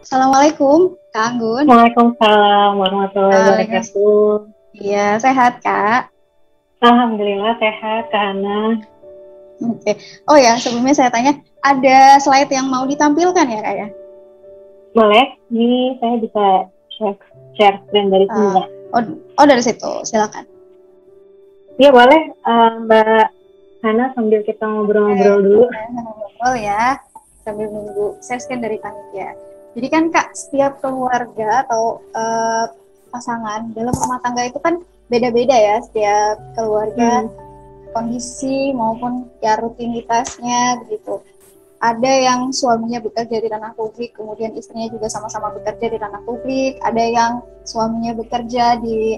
Assalamualaikum, Kak Anggun. Waalaikumsalam warahmatullahi Waalaikumsalam. wabarakatuh. Iya, sehat, Kak. Alhamdulillah sehat, Kak Hana. Oke. Oh ya, sebelumnya saya tanya, ada slide yang mau ditampilkan ya, Kak ya? Boleh? Ini saya bisa share screen dari sini Eh, ya? oh, oh, dari situ, silakan. Iya boleh, Mbak Hana sambil kita Oke, ngobrol-ngobrol dulu. saya ngobrol ya, sambil nunggu share screen dari panitia. Jadi kan, Kak, setiap keluarga atau pasangan dalam rumah tangga itu kan beda-beda ya, setiap keluarga Hmm, kondisi maupun ya rutinitasnya begitu. Ada yang suaminya bekerja di ranah publik, kemudian istrinya juga sama-sama bekerja di ranah publik. Ada yang suaminya bekerja di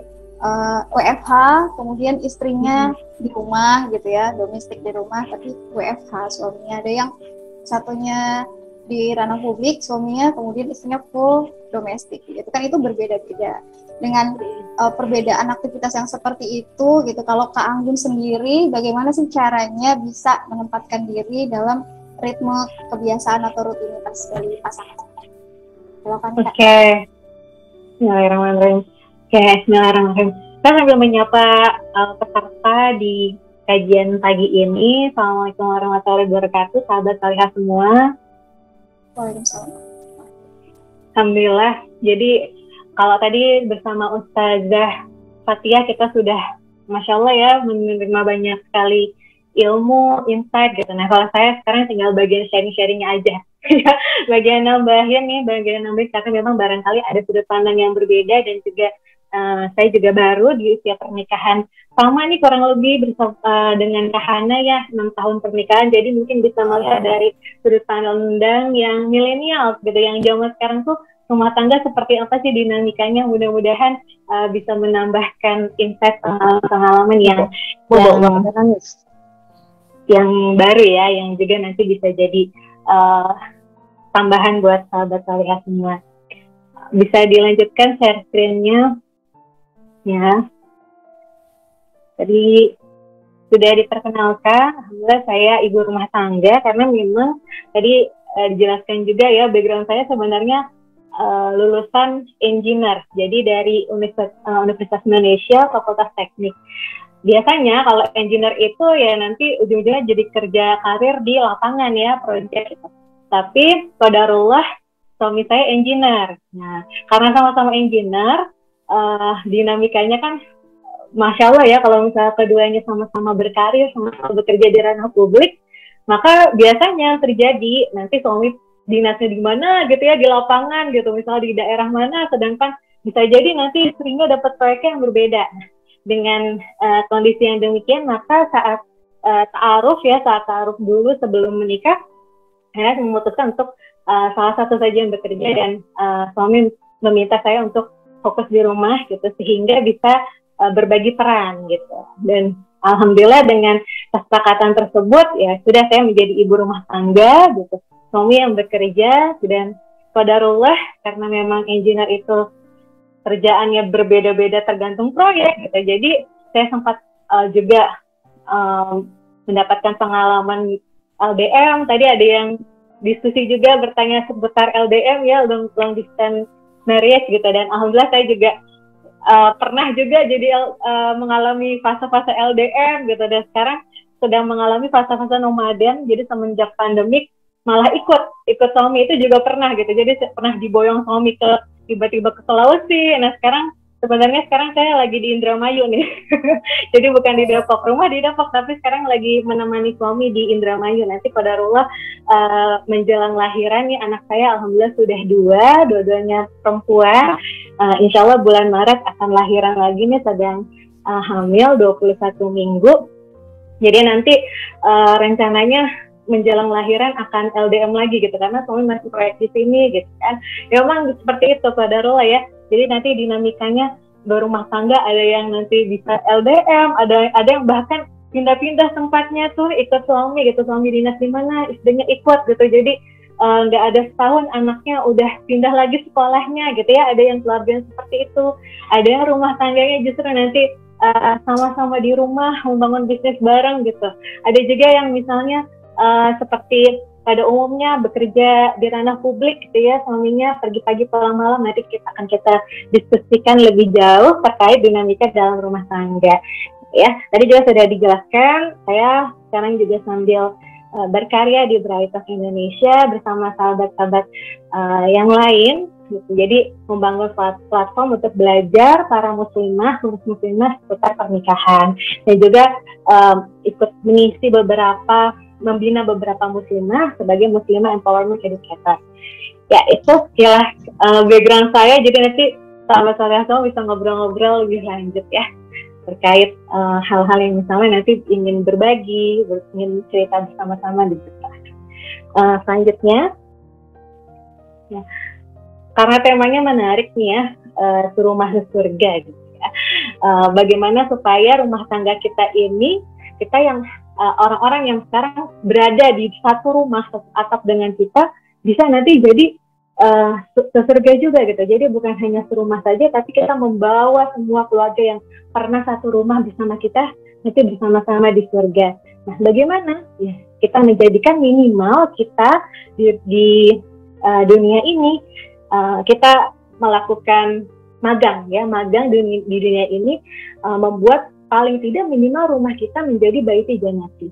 WFH, kemudian istrinya hmm, di rumah gitu ya, domestik di rumah, tapi WFH suaminya. Ada yang satunya di ranah publik, suaminya, kemudian istrinya full domestik. Gitu kan itu berbeda-beda. Dengan perbedaan aktivitas yang seperti itu gitu. Kalau Kak Anggun sendiri, bagaimana sih caranya bisa menempatkan diri dalam ritme kebiasaan atau rutinitas dari pasangan? Silakan Kak. Oke, Bismillahirrahmanirrahim. Oke, Bismillahirrahmanirrahim. Kita sambil menyapa peserta di kajian pagi ini. Assalamualaikum warahmatullahi wabarakatuh, sahabat Salihah semua. Waalaikumsalam. Alhamdulillah. Jadi kalau tadi bersama Ustazah Fatia kita sudah, Masya Allah ya, menerima banyak sekali ilmu, insight gitu. Nah kalau saya sekarang tinggal bagian sharing-sharingnya aja. Bagian nambahin nih, bagian nambahin karena memang barangkali ada sudut pandang yang berbeda dan juga saya juga baru di usia pernikahan. Sama nih kurang lebih bersama dengan Kak Hana ya, 6 tahun pernikahan. Jadi mungkin bisa melihat dari sudut pandang yang milenial gitu, yang zaman sekarang tuh rumah tangga seperti apa sih dinamikanya. Mudah-mudahan bisa menambahkan insight pengalaman yang baru ya, yang juga nanti bisa jadi tambahan buat sahabat Salihah semua. Bisa dilanjutkan share screen-nya ya. Tadi sudah diperkenalkan, alhamdulillah saya ibu rumah tangga, karena memang tadi dijelaskan juga ya, background saya sebenarnya lulusan engineer, jadi dari Universitas Indonesia, Fakultas Teknik. Biasanya kalau engineer itu ya nanti ujung-ujungnya jadi kerja karir di lapangan ya, proyek. Tapi qadarullah suami saya engineer. Nah, karena sama-sama engineer, dinamikanya kan Masya Allah ya, kalau misalnya keduanya sama-sama berkarir, sama-sama bekerja di ranah publik, maka biasanya terjadi nanti suami dinasnya di mana gitu ya, di lapangan gitu, misalnya di daerah mana, sedangkan bisa jadi nanti istrinya dapat proyeknya yang berbeda. Dengan kondisi yang demikian, maka saat saat ta'aruf dulu sebelum menikah, saya memutuskan untuk salah satu saja yang bekerja, dan suami meminta saya untuk fokus di rumah gitu, sehingga bisa berbagi peran gitu. Dan alhamdulillah dengan kesepakatan tersebut ya sudah, saya menjadi ibu rumah tangga gitu, suami yang bekerja. Dan qadarullah karena memang engineer itu kerjaannya berbeda-beda tergantung proyek gitu, jadi saya sempat juga mendapatkan pengalaman LDM. Tadi ada yang diskusi juga bertanya seputar LDM ya, long distance marriage gitu, dan alhamdulillah saya juga pernah juga jadi mengalami fase-fase LDM gitu, dan sekarang sedang mengalami fase-fase nomaden. Jadi semenjak pandemik malah ikut suami itu juga pernah gitu, jadi pernah diboyong suami tiba-tiba ke Sulawesi. Nah sebenarnya sekarang saya lagi di Indramayu nih. Jadi bukan di Depok, rumah di Depok, tapi sekarang lagi menemani suami di Indramayu. Nanti qadarullah menjelang lahiran nih anak saya, alhamdulillah sudah dua-duanya perempuan. Insya Allah bulan Maret akan lahiran lagi nih, sedang hamil 21 minggu. Jadi nanti rencananya menjelang lahiran akan LDM lagi gitu, karena suami masih proyek di sini gitu kan. Ya memang seperti itu qadarullah ya. Jadi nanti dinamikanya berumah tangga, ada yang nanti bisa LDM, ada yang bahkan pindah-pindah tempatnya tuh ikut suami gitu, suami dinas di mana istrinya ikut gitu. Jadi nggak ada setahun anaknya udah pindah lagi sekolahnya gitu ya. Ada yang keluarga seperti itu, ada yang rumah tangganya justru nanti sama-sama di rumah membangun bisnis bareng gitu. Ada juga yang misalnya seperti pada umumnya bekerja di ranah publik gitu ya, suaminya pergi pagi pulang malam. Nanti akan kita diskusikan lebih jauh terkait dinamika dalam rumah tangga. Ya, tadi juga sudah dijelaskan, saya sekarang juga sambil berkarya di Bright Talk Indonesia bersama sahabat-sahabat yang lain. Gitu. Jadi membangun platform untuk belajar para muslimah seputar pernikahan, dan juga ikut mengisi membina beberapa muslimah sebagai muslimah empowerment educator. Ya, itu sekilas background saya. Jadi nanti sahabat-sahabat semua bisa ngobrol-ngobrol lebih lanjut ya terkait hal-hal yang misalnya nanti ingin berbagi, ingin cerita bersama-sama di selanjutnya. Ya. Karena temanya menarik nih ya, rumah surga gitu ya. Bagaimana supaya rumah tangga kita ini, kita yang orang-orang yang sekarang berada di satu rumah, satu atap dengan kita, bisa nanti jadi surga juga gitu. Jadi bukan hanya serumah saja, tapi kita membawa semua keluarga yang pernah satu rumah bersama kita, nanti bersama-sama di surga. Nah, bagaimana? Ya, kita menjadikan minimal kita di dunia ini, kita melakukan magang di dunia ini, membuat paling tidak minimal rumah kita menjadi baiti jannati.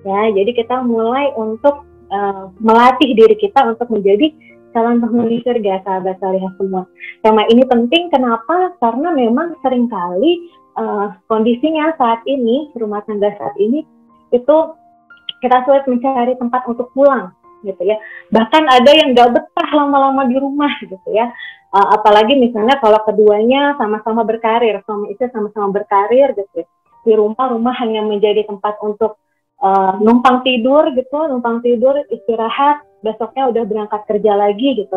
Ya, jadi kita mulai untuk melatih diri kita untuk menjadi calon penghuni surga, sahabat salihah semua. Tema ini penting, kenapa? Karena memang seringkali kondisinya saat ini, rumah tangga saat ini, itu kita sulit mencari tempat untuk pulang, gitu ya. Bahkan ada yang gak betah lama-lama di rumah, gitu ya. Apalagi misalnya kalau keduanya sama-sama berkarir, suami istri sama-sama berkarir, gitu ya. Di rumah hanya menjadi tempat untuk numpang tidur, istirahat, besoknya udah berangkat kerja lagi, gitu.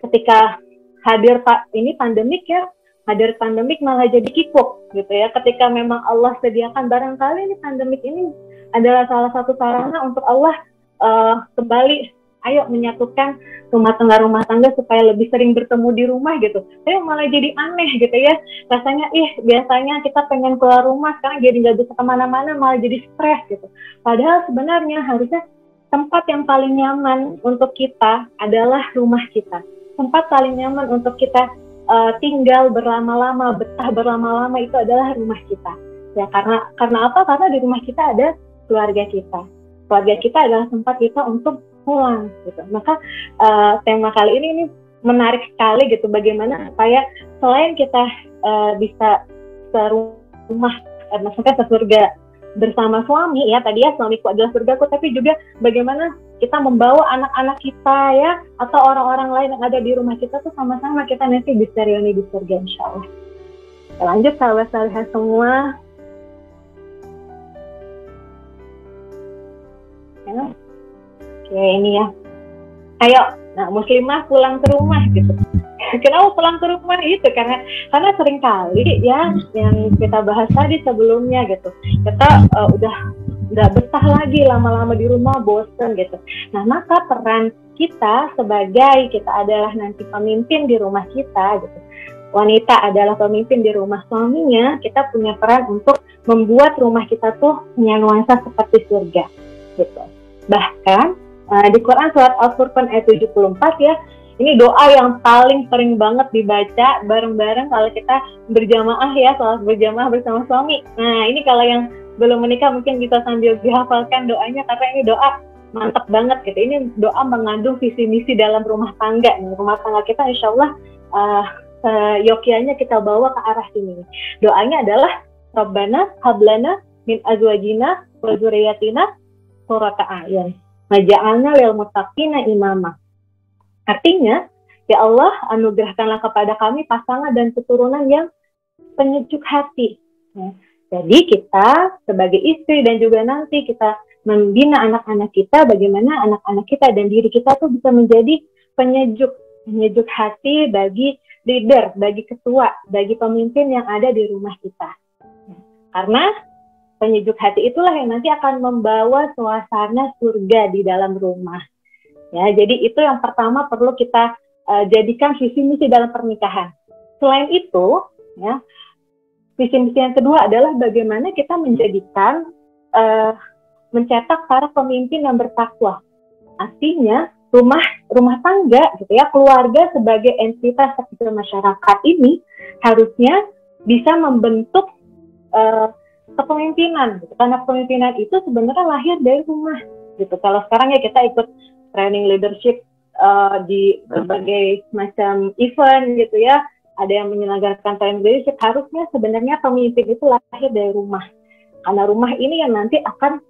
Ketika hadir pandemik ya, hadir pandemik malah jadi kikuk, gitu ya. Ketika memang Allah sediakan, barangkali ini pandemik ini adalah salah satu sarana untuk Allah kembali, ayo menyatukan rumah tangga supaya lebih sering bertemu di rumah gitu. Tapi malah jadi aneh gitu ya. Rasanya biasanya kita pengen keluar rumah, sekarang jadi nggak bisa kemana-mana, malah jadi stres gitu. Padahal sebenarnya harusnya tempat yang paling nyaman untuk kita adalah rumah kita. Tempat paling nyaman untuk kita tinggal berlama-lama, betah berlama-lama itu adalah rumah kita. Ya, karena apa? Karena di rumah kita ada keluarga kita. Keluarga kita adalah tempat kita untuk pulang gitu. Maka tema kali ini menarik sekali gitu, bagaimana supaya selain kita bisa serumah, maksudnya sesurga bersama suami ya, tadi ya suamiku adalah surgaku, tapi juga bagaimana kita membawa anak-anak kita ya, atau orang-orang lain yang ada di rumah kita tuh sama-sama kita nanti bisa reuni di surga insyaallah. Lanjut sahabat salihah semua. Ya. Oke, ini ya. Ayo, muslimah pulang ke rumah gitu. Kenapa pulang ke rumah itu? Karena seringkali ya yang kita bahas tadi sebelumnya gitu, kita udah nggak betah lagi lama-lama di rumah, bosen gitu. Nah, maka peran kita sebagai kita adalah nanti pemimpin di rumah kita gitu. Wanita adalah pemimpin di rumah suaminya, kita punya peran untuk membuat rumah kita tuh punya nuansa seperti surga gitu. Bahkan di Quran surat Al-Furqan ayat 74 ya, ini doa yang paling sering banget dibaca bareng-bareng kalau kita berjamaah ya, salat berjamaah bersama suami. Nah, ini kalau yang belum menikah mungkin bisa sambil dihafalkan doanya, karena ini doa mantap banget gitu. Ini doa mengandung visi misi dalam rumah tangga. Rumah tangga kita insya Allah yokianya kita bawa ke arah sini. Doanya adalah Rabbana hablana min azwajina wa dzurriyyatina qurrata a'yun waj'alna lil muttaqina imama. Artinya, ya Allah, anugerahkanlah kepada kami pasangan dan keturunan yang penyejuk hati. Ya. Jadi kita sebagai istri dan juga nanti kita membina anak-anak kita, bagaimana anak-anak kita dan diri kita tuh bisa menjadi penyejuk hati bagi leader, bagi ketua, bagi pemimpin yang ada di rumah kita. Ya. Karena penyejuk hati itulah yang nanti akan membawa suasana surga di dalam rumah. Ya, jadi itu yang pertama perlu kita jadikan visi misi dalam pernikahan. Selain itu, ya, visi misi yang kedua adalah bagaimana kita menjadikan mencetak para pemimpin yang bertakwa. Artinya rumah tangga gitu ya, keluarga sebagai entitas kecil masyarakat ini harusnya bisa membentuk kepemimpinan gitu. Karena kepemimpinan itu sebenarnya lahir dari rumah gitu. Kalau sekarang ya kita ikut training leadership di berbagai macam event gitu ya, ada yang menyelenggarakan training leadership, harusnya sebenarnya pemimpin itu lahir dari rumah. Karena rumah ini yang nanti akan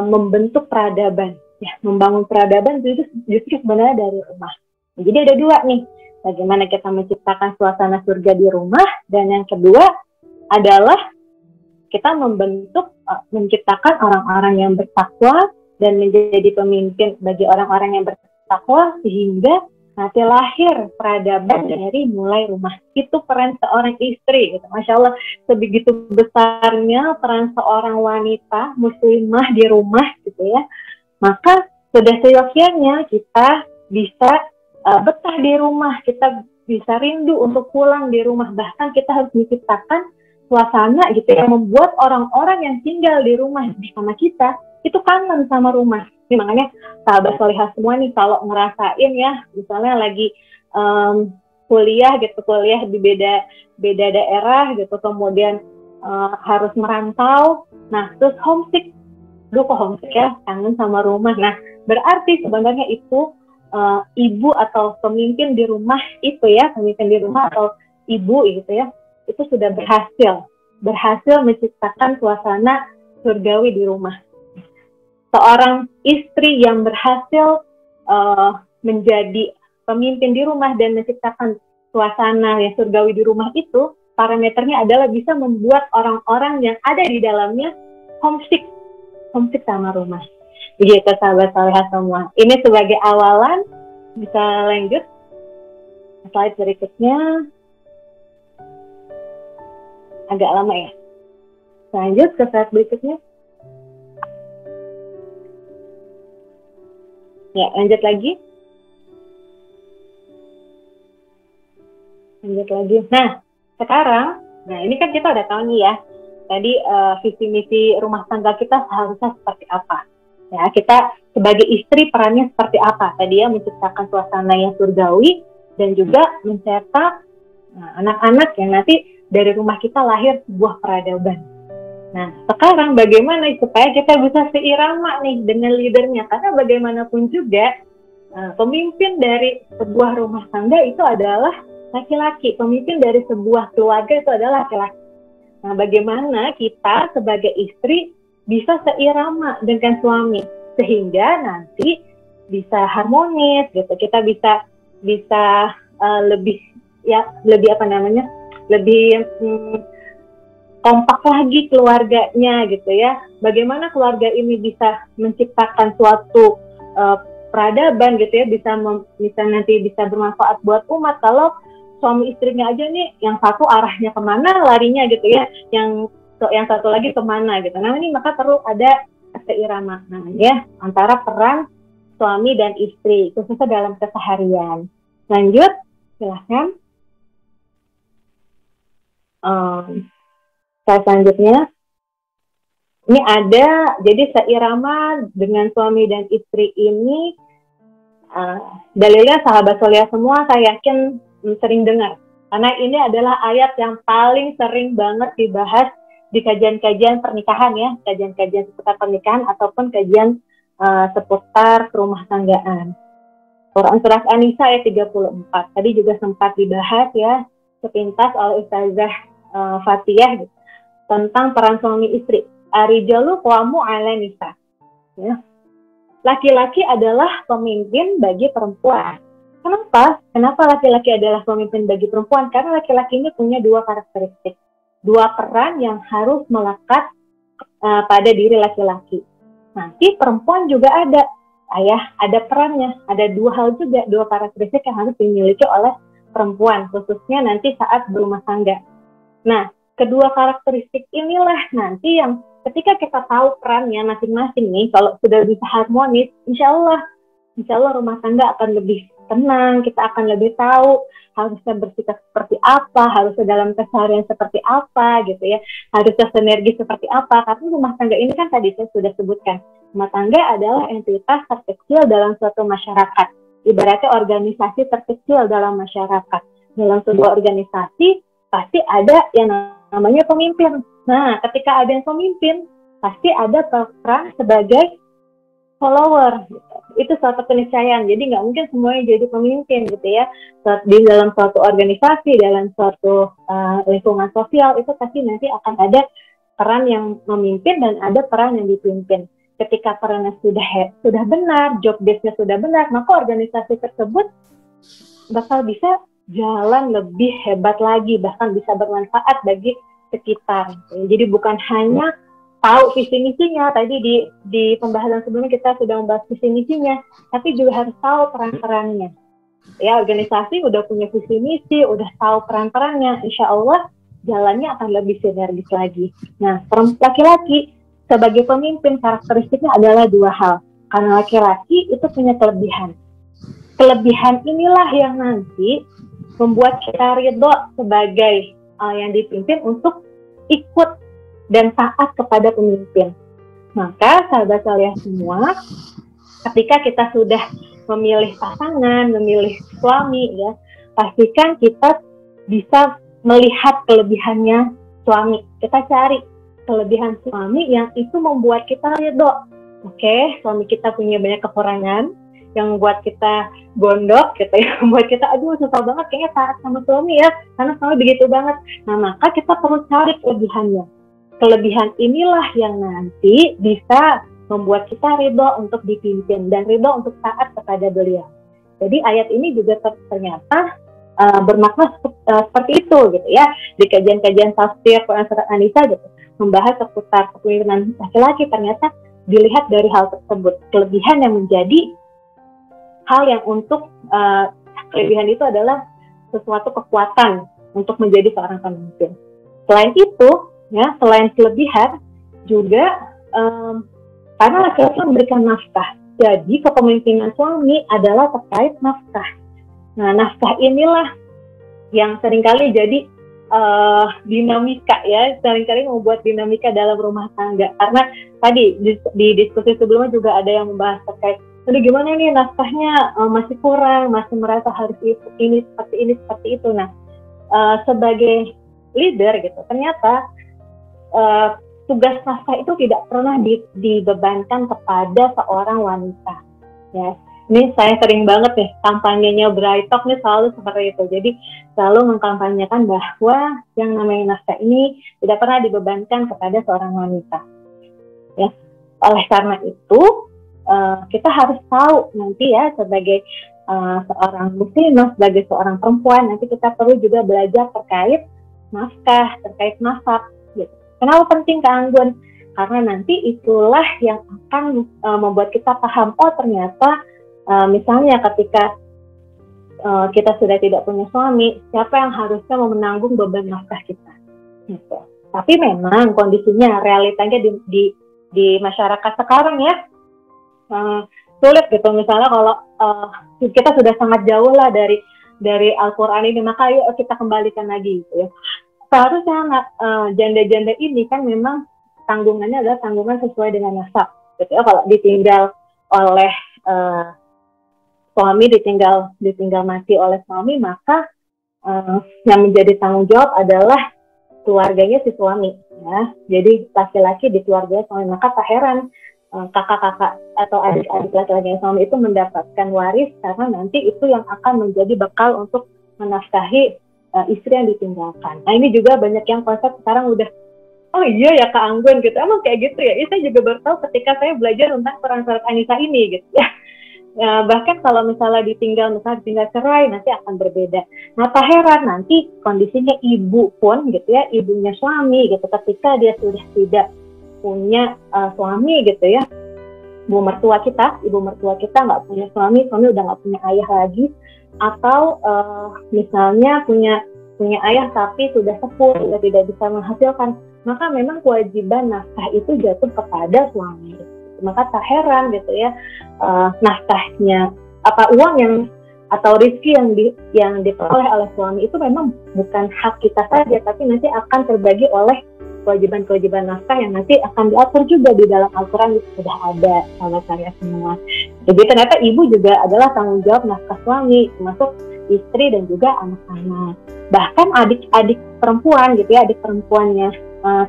membentuk peradaban. Ya, membangun peradaban justru sebenarnya dari rumah. Jadi ada dua nih, bagaimana kita menciptakan suasana surga di rumah, dan yang kedua adalah kita menciptakan orang-orang yang bertakwa dan menjadi pemimpin bagi orang-orang yang bertakwa sehingga nanti lahir peradaban dari mulai rumah. Itu peran seorang istri, gitu. Masya Allah, sebegitu besarnya peran seorang wanita muslimah di rumah, gitu ya. Maka sudah seyogyanya kita bisa betah di rumah, kita bisa rindu untuk pulang di rumah. Bahkan kita harus menciptakan suasana gitu yang membuat orang-orang yang tinggal di rumah bersama kita itu kangen sama rumah. Ini makanya sahabat solihah semua nih, kalau ngerasain ya, misalnya lagi kuliah di beda daerah gitu, kemudian harus merantau, nah terus homesick, kok homesick ya, kangen sama rumah. Nah berarti sebenarnya itu ibu atau pemimpin di rumah itu ya, pemimpin di rumah atau ibu gitu ya, itu sudah berhasil menciptakan suasana surgawi di rumah. Seorang istri yang berhasil menjadi pemimpin di rumah dan menciptakan suasana yang surgawi di rumah itu, parameternya adalah bisa membuat orang-orang yang ada di dalamnya homesick sama rumah. Begitu sahabat solihah semua. Ini sebagai awalan, bisa lanjut slide berikutnya. Agak lama ya. Lanjut ke slide berikutnya. Ya, lanjut lagi. Nah, sekarang, ini kan kita udah tahu nih ya, tadi visi misi rumah tangga kita seharusnya seperti apa. Ya, kita sebagai istri perannya seperti apa? Tadi ya, menciptakan suasana yang surgawi dan juga mencetak anak-anak yang nanti dari rumah kita lahir sebuah peradaban. Nah, sekarang bagaimana supaya kita bisa seirama nih dengan leadernya? Karena bagaimanapun juga pemimpin dari sebuah rumah tangga itu adalah laki-laki. Pemimpin dari sebuah keluarga itu adalah laki-laki. Nah, bagaimana kita sebagai istri bisa seirama dengan suami sehingga nanti bisa harmonis gitu. Kita bisa lebih kompak lagi keluarganya gitu ya. Bagaimana keluarga ini bisa menciptakan suatu peradaban gitu ya, bisa nanti bisa bermanfaat buat umat. Kalau suami istrinya aja nih, yang satu arahnya kemana larinya gitu ya, yang satu lagi kemana gitu. Nah ini maka perlu ada keiramaan ya antara peran suami dan istri khususnya dalam keseharian. Lanjut, silahkan. Selanjutnya, ini ada, jadi seirama dengan suami dan istri ini, dalilnya sahabat solihah semua saya yakin sering dengar. Karena ini adalah ayat yang paling sering banget dibahas di kajian-kajian pernikahan ya, kajian-kajian seputar pernikahan ataupun kajian seputar rumah tanggaan. Quran Surah An-Nisa ayat 34, tadi juga sempat dibahas ya, sepintas oleh Ustazah Fatiyah gitu, tentang peran suami istri. Ar-rijalu qawwamu 'alan nisa. Ya. Laki-laki adalah pemimpin bagi perempuan. Kenapa laki-laki adalah pemimpin bagi perempuan? Karena laki-laki ini punya dua karakteristik, dua peran yang harus melekat pada diri laki-laki. Nanti perempuan juga ada perannya, ada dua hal juga, dua karakteristik yang harus dimiliki oleh perempuan, khususnya nanti saat berumah tangga. Nah, kedua karakteristik inilah nanti yang ketika kita tahu perannya masing-masing nih, kalau sudah bisa harmonis, insya Allah rumah tangga akan lebih tenang, kita akan lebih tahu harusnya bersikap seperti apa, harusnya dalam keseharian seperti apa gitu ya, harusnya sinergi seperti apa. Karena rumah tangga ini kan tadi saya sudah sebutkan, Rumah tangga adalah entitas terkecil dalam suatu masyarakat. Ibaratnya organisasi terkecil dalam masyarakat. Dalam sebuah organisasi, pasti ada yang namanya pemimpin. Nah, ketika ada yang pemimpin, pasti ada peran sebagai follower. Gitu. Itu suatu keniscayaan. Jadi nggak mungkin semuanya jadi pemimpin gitu ya. Di dalam suatu organisasi, dalam suatu lingkungan sosial, itu pasti nanti akan ada peran yang memimpin dan ada peran yang dipimpin. Ketika perannya sudah benar, job desk-nya sudah benar, maka organisasi tersebut bakal bisa jalan lebih hebat lagi, bahkan bisa bermanfaat bagi sekitar. Jadi bukan hanya tahu visi misinya, tadi di pembahasan sebelumnya kita sudah membahas visi misinya, tapi juga harus tahu peran-perannya. Ya, organisasi udah punya visi misi, udah tahu peran-perannya, insya Allah jalannya akan lebih sinergis lagi. Nah, laki-laki sebagai pemimpin karakteristiknya adalah dua hal. Karena laki-laki itu punya kelebihan. Kelebihan inilah yang nanti membuat kita ridho sebagai yang dipimpin untuk ikut dan taat kepada pemimpin. Maka sahabat saleh semua, ketika kita sudah memilih pasangan, memilih suami, ya, pastikan kita bisa melihat kelebihannya suami. Kita cari kelebihan suami yang itu membuat kita ridho. Oke, suami kita punya banyak kekurangan yang membuat kita gondok gitu ya, membuat kita aduh susah banget kayaknya taat sama suami ya, karena suami begitu banget. Nah, maka kita perlu cari kelebihannya. Kelebihan inilah yang nanti bisa membuat kita ridho untuk dipimpin dan ridho untuk taat kepada beliau. Jadi ayat ini juga ternyata bermakna seperti itu gitu ya. Di kajian-kajian tafsir Quran surat An-Nisa gitu, membahas seputar kepemimpinan laki-laki, ternyata dilihat dari hal tersebut. Kelebihan yang menjadi hal yang untuk kelebihan itu adalah sesuatu kekuatan untuk menjadi seorang pemimpin. Selain itu, ya, selain kelebihan juga karena laki-laki memberikan nafkah. Jadi kepemimpinan suami adalah terkait nafkah. Nah, nafkah inilah yang seringkali jadi dinamika ya, seringkali membuat dinamika dalam rumah tangga. Karena tadi di diskusi sebelumnya juga ada yang membahas terkait, aduh gimana nih nafkahnya masih kurang, masih merasa harus ini seperti itu. Nah, sebagai leader gitu, ternyata tugas nafkah itu tidak pernah dibebankan kepada seorang wanita. Ya. Ini saya sering banget nih, kampanyenya Bright Talk nih selalu seperti itu. Jadi selalu mengkampanyekan bahwa yang namanya nafkah ini tidak pernah dibebankan kepada seorang wanita. Ya, oleh karena itu kita harus tahu nanti ya sebagai seorang muslimah, sebagai seorang perempuan, nanti kita perlu juga belajar terkait nafkah, terkait nafkah. Gitu. Kenapa penting Kak Anggun? Karena nanti itulah yang akan membuat kita paham, oh ternyata misalnya ketika kita sudah tidak punya suami, siapa yang harusnya menanggung beban nafkah kita? Gitu. Tapi memang kondisinya, realitanya di masyarakat sekarang ya sulit gitu. Misalnya kalau kita sudah sangat jauh lah dari Al-Quran ini, maka yuk kita kembalikan lagi gitu ya. Seharusnya janda-janda ini kan memang tanggungannya adalah tanggungan sesuai dengan nasab. Gitu ya. Kalau ditinggal oleh suami, ditinggal mati oleh suami, maka yang menjadi tanggung jawab adalah keluarganya si suami, ya. Jadi laki-laki di keluarga suami, maka tak heran kakak-kakak atau adik-adik laki-laki suami itu mendapatkan waris, karena nanti itu yang akan menjadi bekal untuk menafkahi istri yang ditinggalkan. Nah, ini juga banyak yang konsep sekarang udah, oh iya ya Kak Anggun gitu, emang kayak gitu ya. Saya juga baru tahu ketika saya belajar tentang Quran surat An-Nisa ini gitu ya. Ya, bahkan kalau misalnya ditinggal cerai, nanti akan berbeda. Nah, tak heran nanti kondisinya ibu pun gitu ya, ibunya suami gitu, ketika dia sudah tidak punya suami gitu ya, ibu mertua kita nggak punya suami udah nggak punya ayah lagi, atau misalnya punya ayah tapi sudah sepuh, sudah tidak bisa menghasilkan, maka memang kewajiban nafkah itu jatuh kepada suami. Maka tak heran gitu ya, nafkahnya uang yang atau rezeki yang diperoleh oleh suami itu memang bukan hak kita saja, tapi nanti akan terbagi oleh kewajiban-kewajiban nafkah yang nanti akan diatur juga di dalam Al-Quran itu sudah ada sama saya semua. Jadi ternyata ibu juga adalah tanggung jawab nafkah suami, termasuk istri dan juga anak-anak. Bahkan adik-adik perempuan gitu ya, adik perempuannya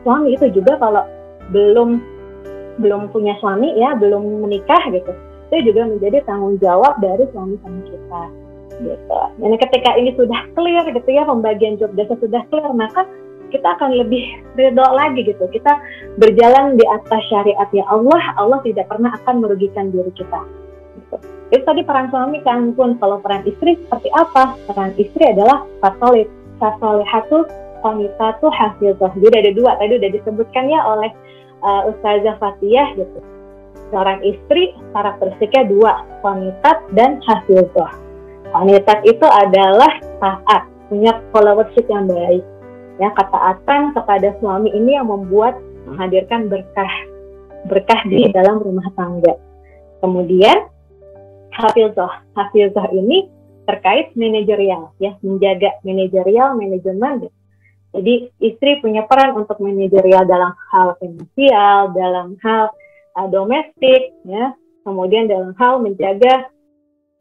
suami itu juga kalau belum punya suami ya, belum menikah gitu, itu juga menjadi tanggung jawab dari suami-suami kita gitu. Dan ketika ini sudah clear gitu ya, pembagian job desk sudah clear, maka kita akan lebih ridho lagi gitu. Kita berjalan di atas syariatnya Allah tidak pernah akan merugikan diri kita gitu. Itu tadi peran suami kan pun. Kalau peran istri seperti apa? Peran istri adalah fasolihatu qanitatu hafizah. Jadi ada dua, tadi udah disebutkan ya oleh Ustazah Fatiyah gitu. Seorang istri karakteristiknya dua, qanitat dan hafizah. Qanitat itu adalah taat, punya followership yang baik. Ya, ketaatan kepada suami ini yang menghadirkan berkah di dalam rumah tangga. Kemudian hafizah ini terkait manajerial ya, menjaga manajerial manajemen. Jadi istri punya peran untuk manajerial dalam hal finansial, dalam hal domestik ya, kemudian dalam hal menjaga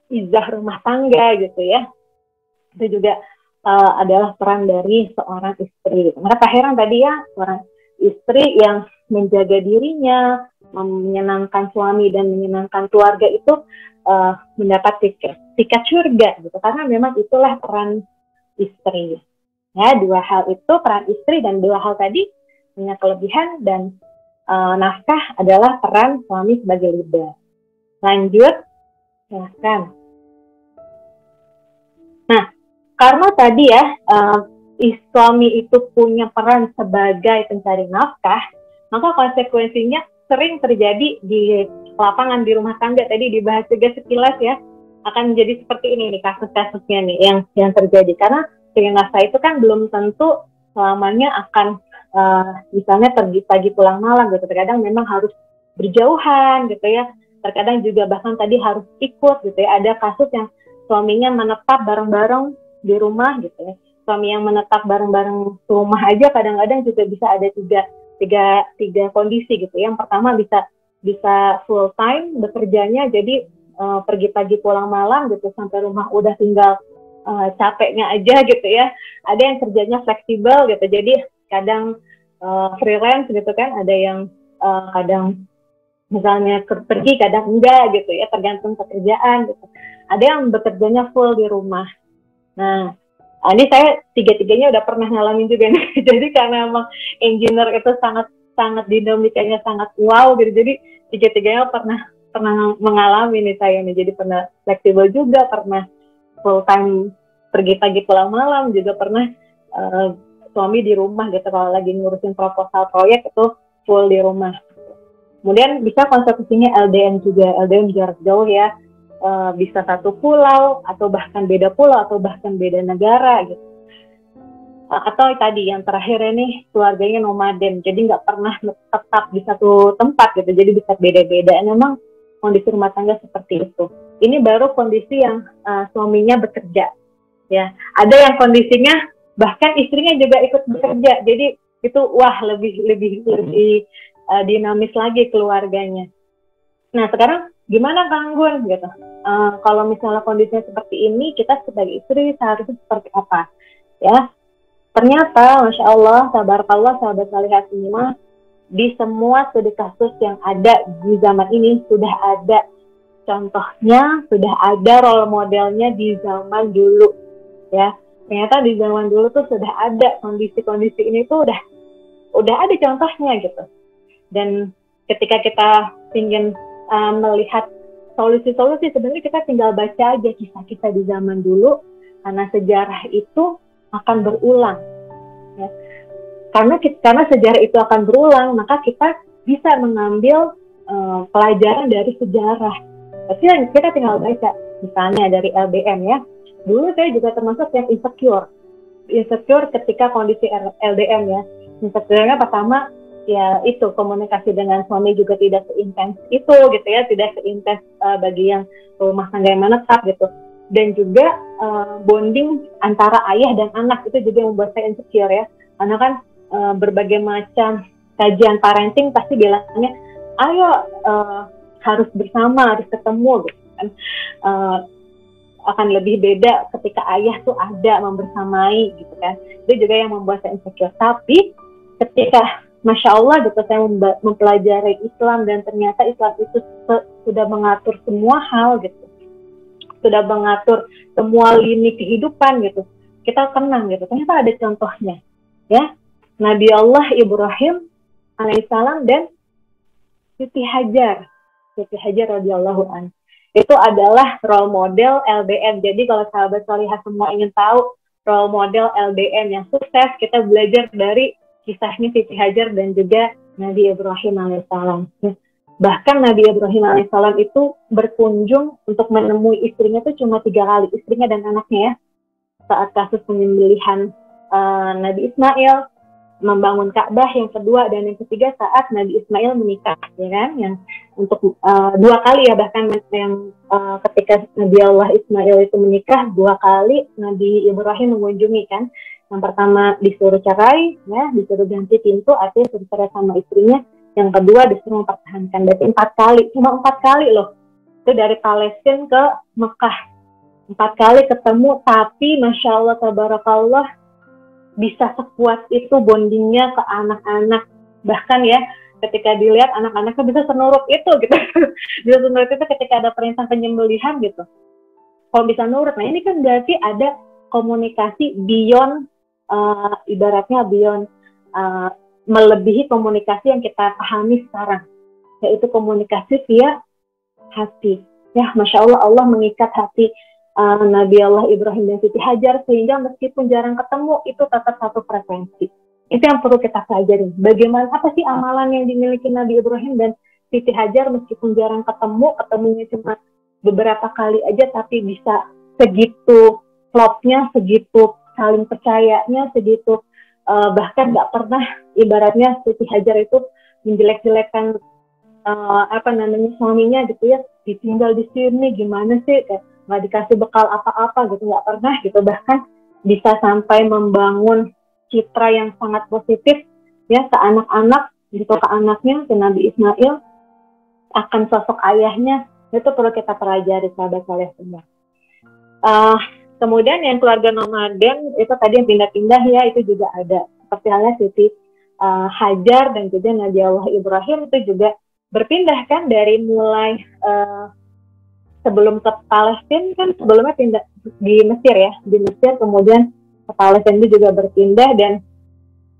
izah rumah tangga gitu ya. Itu juga adalah peran dari seorang istri. Maka tak heran tadi ya, seorang istri yang menjaga dirinya, menyenangkan suami dan menyenangkan keluarga itu mendapat tiket surga gitu. Karena memang itulah peran istri. Ya, dua hal itu, peran istri dan dua hal tadi punya kelebihan, dan nafkah adalah peran suami sebagai leader. Lanjut, silahkan. Nah, karena tadi ya, suami itu punya peran sebagai pencari nafkah, maka konsekuensinya sering terjadi di lapangan, di rumah tangga. Tadi dibahas juga sekilas ya, akan menjadi seperti ini nih kasus-kasusnya nih yang terjadi. Karena pencari nafkah itu kan belum tentu selamanya akan misalnya pergi pagi pulang malam gitu. Terkadang memang harus berjauhan gitu ya. Terkadang juga bahkan tadi harus ikut gitu ya. Ada kasus yang suaminya menetap bareng-bareng di rumah gitu ya. Suami yang menetap bareng-bareng rumah aja kadang-kadang juga bisa ada tiga kondisi gitu. Yang pertama bisa full time bekerjanya, jadi pergi pagi pulang malam gitu, sampai rumah udah tinggal capeknya aja gitu ya. Ada yang kerjanya fleksibel gitu, jadi kadang freelance gitu kan, ada yang kadang misalnya pergi kadang enggak gitu ya, tergantung pekerjaan gitu. Ada yang bekerjanya full di rumah. Nah, ini saya tiga-tiganya udah pernah ngalamin juga nih. Jadi karena emang engineer itu sangat dinamikanya sangat wow gitu. Jadi tiga-tiganya pernah mengalami nih saya nih. Jadi pernah fleksibel juga, pernah full time pergi pagi pulang malam, juga pernah suami di rumah gitu. Kalau lagi ngurusin proposal proyek itu full di rumah. Kemudian bisa konsekuensinya LDM juga, LDM jarak jauh ya. Bisa satu pulau, atau bahkan beda pulau, atau bahkan beda negara gitu. Atau tadi yang terakhir ini keluarganya nomaden, jadi nggak pernah tetap di satu tempat gitu, jadi bisa beda-beda. Memang kondisi rumah tangga seperti itu. Ini baru kondisi yang suaminya bekerja ya. Ada yang kondisinya bahkan istrinya juga ikut bekerja, jadi itu wah lebih dinamis lagi keluarganya. Nah sekarang gimana Kang Gun gitu? Kalau misalnya kondisinya seperti ini, kita sebagai istri seharusnya seperti apa? Ya, ternyata, masya Allah, tabarakallah, sahabat salihat semua, di semua studi kasus yang ada di zaman ini sudah ada contohnya, sudah ada role modelnya di zaman dulu. Ya, ternyata di zaman dulu tuh sudah ada kondisi-kondisi ini tuh udah ada contohnya gitu. Dan ketika kita ingin melihat solusi-solusi, sebenarnya kita tinggal baca aja kisah kita di zaman dulu, karena sejarah itu akan berulang ya. Karena sejarah itu akan berulang, maka kita bisa mengambil pelajaran dari sejarah. Tapi kita tinggal baca, misalnya dari LDM ya. Dulu saya juga termasuk yang insecure ketika kondisi LDM ya. Insecure-nya pertama ya itu, komunikasi dengan suami juga tidak seintens itu gitu ya, tidak seintens bagi yang rumah tangga yang menetap gitu. Dan juga bonding antara ayah dan anak itu juga yang membuat saya insecure ya, karena kan berbagai macam kajian parenting pasti bilangnya, ayo harus bersama, harus ketemu gitu kan. Akan lebih beda ketika ayah tuh ada membersamai gitu kan. Itu juga yang membuat saya insecure. Tapi ketika Masya Allah gitu saya mempelajari Islam dan ternyata Islam itu sudah mengatur semua hal gitu, sudah mengatur semua lini kehidupan gitu. Kita tenang gitu. Ternyata ada contohnya, ya, Nabi Allah Ibrahim alaihissalam dan Siti Hajar radhiyallahu anha. Itu adalah role model LDM. Jadi kalau sahabat salihah semua ingin tahu role model LDM yang sukses, kita belajar dari kisahnya Siti Hajar dan juga Nabi Ibrahim alaihissalam. Bahkan Nabi Ibrahim alaihissalam itu berkunjung untuk menemui istrinya itu cuma 3 kali, istrinya dan anaknya ya. Saat kasus penyembelihan Nabi Ismail, membangun Ka'bah yang kedua, dan yang ketiga saat Nabi Ismail menikah, ya kan? Yang untuk 2 kali ya, bahkan yang ketika Nabi Allah Ismail itu menikah 2 kali Nabi Ibrahim mengunjungi kan. Yang pertama disuruh cerai, ya, disuruh ganti pintu, artinya disuruh cerai sama istrinya. Yang kedua disuruh mempertahankan. Berarti 4 kali, cuma 4 kali loh. Itu dari Palestina ke Mekah. 4 kali ketemu, tapi Masya Allah, tabarakallah, bisa sekuat itu bondingnya ke anak-anak. Bahkan ya, ketika dilihat anak-anaknya bisa senurut itu gitu. Bisa senurut itu ketika ada perintah penyembelihan gitu. Kalau bisa nurut, nah ini kan berarti ada komunikasi beyond, ibaratnya beyond, melebihi komunikasi yang kita pahami sekarang. Yaitu komunikasi via hati. Ya, Masya Allah, Allah mengikat hati Nabi Allah Ibrahim dan Siti Hajar sehingga meskipun jarang ketemu itu tetap satu frekuensi. Itu yang perlu kita pelajari. Bagaimana, apa sih amalan yang dimiliki Nabi Ibrahim dan Siti Hajar meskipun jarang ketemu, ketemunya cuma beberapa kali aja, tapi bisa segitu klopnya, segitu saling percayanya, segitu bahkan nggak pernah ibaratnya Siti Hajar itu menjelek-jelekan suaminya gitu ya, ditinggal di sini gimana sih, kayak nggak dikasih bekal apa-apa gitu, nggak pernah gitu. Bahkan bisa sampai membangun citra yang sangat positif ya ke anak-anak gitu, ke anaknya, ke Nabi Ismail, akan sosok ayahnya. Itu perlu kita pelajari sahabat saleh semua. Kemudian yang keluarga nomaden itu tadi yang pindah-pindah ya, itu juga ada seperti halnya Siti Hajar dan juga Nabi Allah Ibrahim itu juga berpindah kan, dari mulai sebelum ke Palestina kan, sebelumnya pindah di Mesir ya, di Mesir, kemudian ke Palestina itu juga berpindah, dan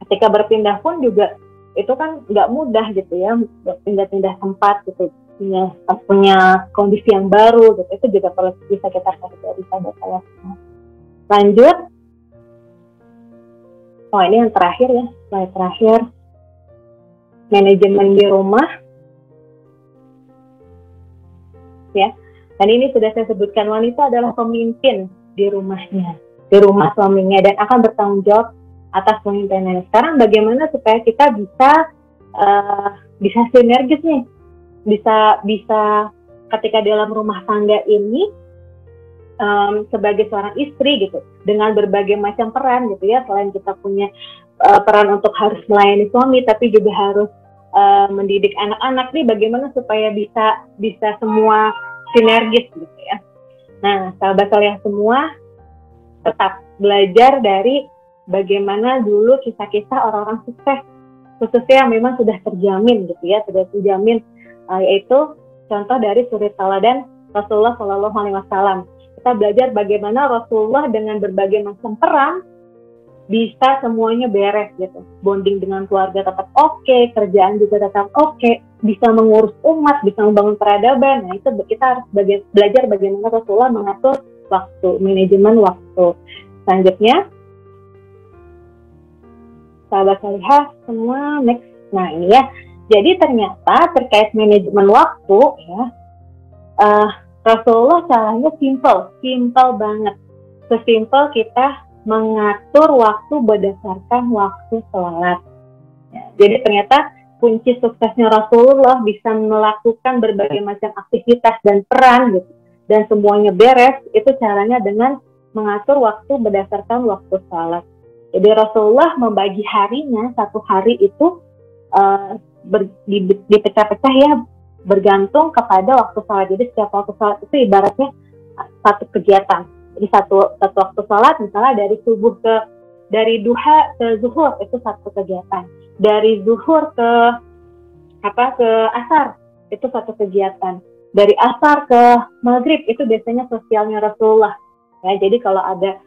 ketika berpindah pun juga itu kan nggak mudah gitu ya, pindah-pindah tempat gitu, punya kondisi yang baru gitu, itu juga perlu bisa kita pelajari sahabat saya. Lanjut, ini yang terakhir ya, slide terakhir, manajemen di rumah ya. Dan ini sudah saya sebutkan, wanita adalah pemimpin di rumahnya, di rumah suaminya, dan akan bertanggung jawab atas pemimpinannya. Sekarang bagaimana supaya kita bisa sinergis nih, bisa ketika dalam rumah tangga ini sebagai seorang istri gitu, dengan berbagai macam peran gitu ya, selain kita punya peran untuk harus melayani suami, tapi juga harus mendidik anak-anak nih, bagaimana supaya bisa semua sinergis gitu ya. Nah, sahabat saleh semua tetap belajar dari bagaimana dulu kisah-kisah orang-orang sukses, khususnya yang memang sudah terjamin gitu ya, sudah terjamin, yaitu contoh dari suri teladan Rasulullah Shallallahu Alaihi Wasallam. Kita belajar bagaimana Rasulullah dengan berbagai macam peran bisa semuanya beres gitu, bonding dengan keluarga tetap oke, kerjaan juga tetap oke, bisa mengurus umat, bisa membangun peradaban. Nah, itu kita harus belajar bagaimana Rasulullah mengatur waktu, manajemen waktu. Selanjutnya, sahabat salihah semua, next. Nah ini ya, jadi ternyata terkait manajemen waktu ya, Rasulullah caranya simple banget, sesimpel kita mengatur waktu berdasarkan waktu sholat. Ya, jadi ternyata kunci suksesnya Rasulullah bisa melakukan berbagai macam aktivitas dan peran gitu, dan semuanya beres, itu caranya dengan mengatur waktu berdasarkan waktu sholat. Jadi Rasulullah membagi harinya, satu hari itu dipecah-pecah ya, bergantung kepada waktu sholat. Jadi setiap waktu sholat itu ibaratnya satu kegiatan. Jadi satu waktu sholat misalnya dari duha ke zuhur itu satu kegiatan. Dari zuhur ke asar itu satu kegiatan. Dari asar ke maghrib itu biasanya sosialnya Rasulullah. Ya, jadi kalau ada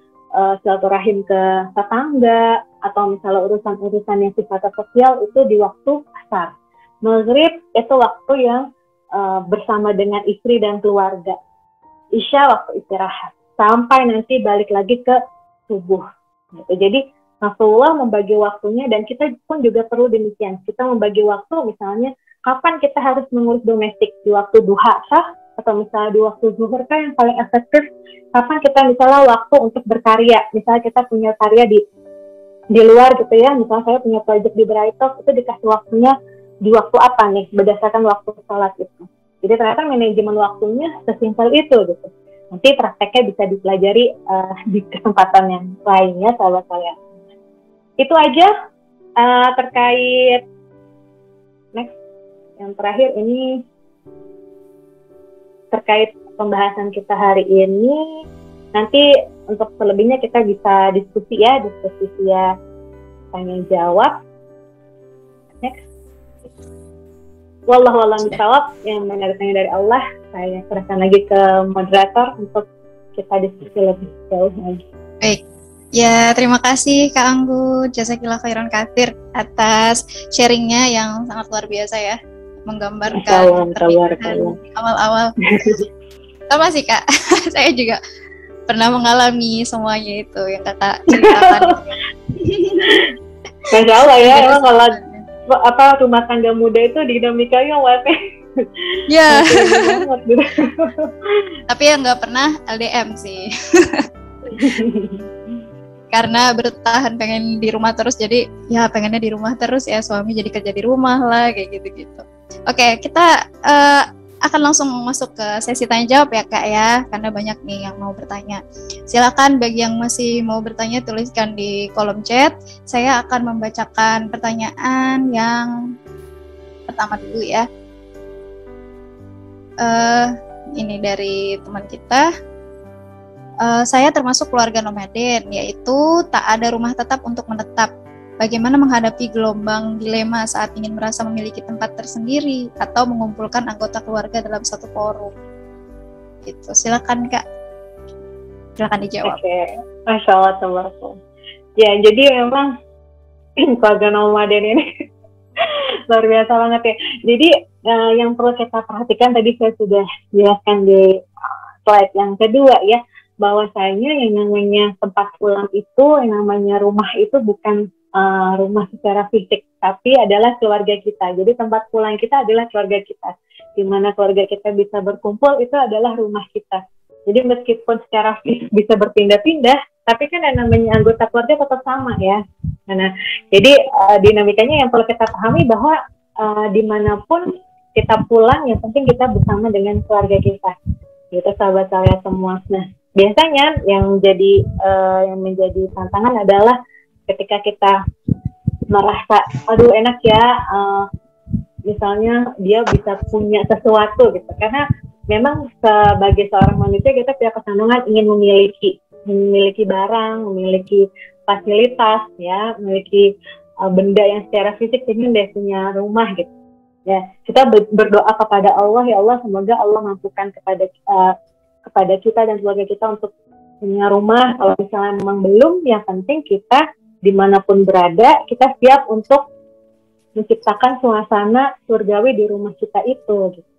silaturahim ke tetangga atau misalnya urusan-urusan yang sifatnya sosial itu di waktu asar. Maghrib itu waktu yang bersama dengan istri dan keluarga. Isya waktu istirahat. Sampai nanti balik lagi ke subuh. Gitu. Jadi Rasulullah membagi waktunya dan kita pun juga perlu demikian. Kita membagi waktu misalnya kapan kita harus mengurus domestik, di waktu duha kah? Atau misalnya di waktu zuhur kah yang paling efektif? Kapan kita misalnya waktu untuk berkarya? Misalnya kita punya karya di luar gitu ya. Misalnya saya punya project di Brighton, itu dikasih waktunya di waktu apa nih? Berdasarkan waktu sholat itu. Jadi ternyata manajemen waktunya sesimpel itu gitu. Nanti prakteknya bisa dipelajari di kesempatan yang lainnya, sahabat saya. Itu aja terkait next. Yang terakhir ini terkait pembahasan kita hari ini. Nanti untuk selebihnya kita bisa diskusi ya, tanya jawab. Next. Wallahu a'lam bishawab. Yang mendengarnya dari Allah, saya serahkan lagi ke moderator untuk kita diskusi lebih jauh lagi. Baik. Ya, terima kasih Kak Anggun, jazakillah khairan katsir atas sharingnya yang sangat luar biasa ya, menggambarkan di awal-awal. Sama sih Kak, saya juga pernah mengalami semuanya itu yang Kakak ceritakan. Masya Allah ya, emang kalau rumah tangga muda itu dinamikanya ya. Tapi yang nggak pernah LDM sih. Karena bertahan pengen di rumah terus, jadi ya pengennya di rumah terus ya, suami jadi kerja di rumah lah kayak gitu-gitu. Oke, kita akan langsung masuk ke sesi tanya jawab ya Kak ya, karena banyak nih yang mau bertanya. Silakan bagi yang masih mau bertanya tuliskan di kolom chat. Saya akan membacakan pertanyaan yang pertama dulu ya. Ini dari teman kita. Saya termasuk keluarga nomaden, yaitu tak ada rumah tetap untuk menetap. Bagaimana menghadapi gelombang dilema saat ingin merasa memiliki tempat tersendiri atau mengumpulkan anggota keluarga dalam satu forum? Gitu. Silakan Kak. Silakan dijawab. Oke. Masya Allah, tabarakallah. Ya, jadi memang keluarga nomaden ini luar biasa banget ya. Jadi yang perlu kita perhatikan, tadi saya sudah jelaskan di slide yang kedua ya, bahwasanya yang namanya tempat pulang itu, yang namanya rumah itu bukan rumah secara fisik, tapi adalah keluarga kita. Jadi tempat pulang kita adalah keluarga kita. Di mana keluarga kita bisa berkumpul, itu adalah rumah kita. Jadi meskipun secara fisik bisa berpindah-pindah, tapi kan yang namanya anggota keluarga tetap sama ya. Nah, jadi dinamikanya yang perlu kita pahami bahwa dimanapun kita pulang, yang penting kita bersama dengan keluarga kita. Gitu sahabat saya semua. Nah, biasanya yang menjadi tantangan adalah ketika kita merasa, aduh enak ya, misalnya dia bisa punya sesuatu gitu, karena memang sebagai seorang manusia kita punya kecenderungan ingin memiliki barang, memiliki fasilitas, ya, memiliki benda yang secara fisik, ingin dia punya rumah gitu. Ya, kita berdoa kepada Allah, ya Allah, semoga Allah mampukan kepada kita dan keluarga kita untuk punya rumah. Kalau misalnya memang belum, yang penting kita dimanapun berada, kita siap untuk menciptakan suasana surgawi di rumah kita itu. Gitu.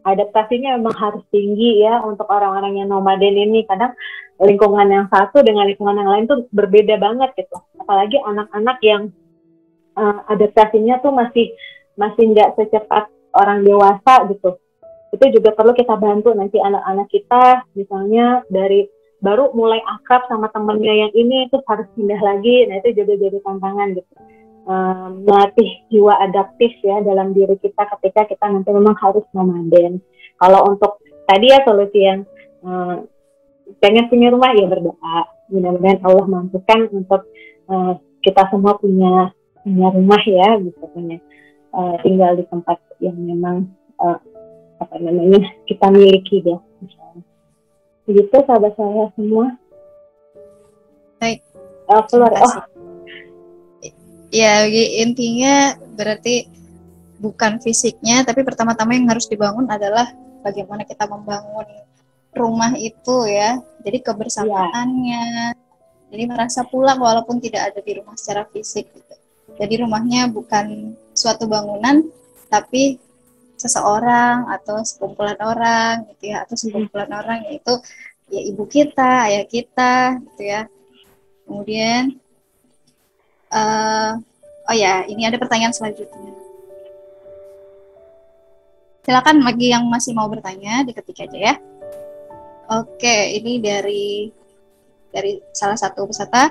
Adaptasinya memang harus tinggi ya untuk orang-orang yang nomaden ini. Kadang lingkungan yang satu dengan lingkungan yang lain tuh berbeda banget gitu. Apalagi anak-anak yang adaptasinya tuh masih nggak secepat orang dewasa gitu. Itu juga perlu kita bantu nanti anak-anak kita, misalnya dari baru mulai akrab sama temennya yang ini, terus harus pindah lagi. Nah itu juga jadi tantangan gitu. Melatih jiwa adaptif ya dalam diri kita ketika kita nanti memang harus nomaden. Kalau untuk tadi ya solusi yang pengen punya rumah, ya berdoa. Mudah-mudahan Allah mampukan untuk kita semua punya rumah ya, gitu, punya tinggal di tempat yang memang kita miliki deh, misalnya. Begitu sahabat saya semua. Baik. Keluar. Ya, intinya berarti bukan fisiknya, tapi pertama-tama yang harus dibangun adalah bagaimana kita membangun rumah itu ya. Jadi kebersamaannya, jadi merasa pulang walaupun tidak ada di rumah secara fisik gitu. Jadi rumahnya bukan suatu bangunan, tapi seseorang atau sekumpulan orang gitu ya, atau sekumpulan orang, yaitu ya ibu kita, ayah kita gitu ya. Kemudian oh ya, ini ada pertanyaan selanjutnya. Silakan bagi yang masih mau bertanya, diketik aja ya. Oke, ini dari salah satu peserta.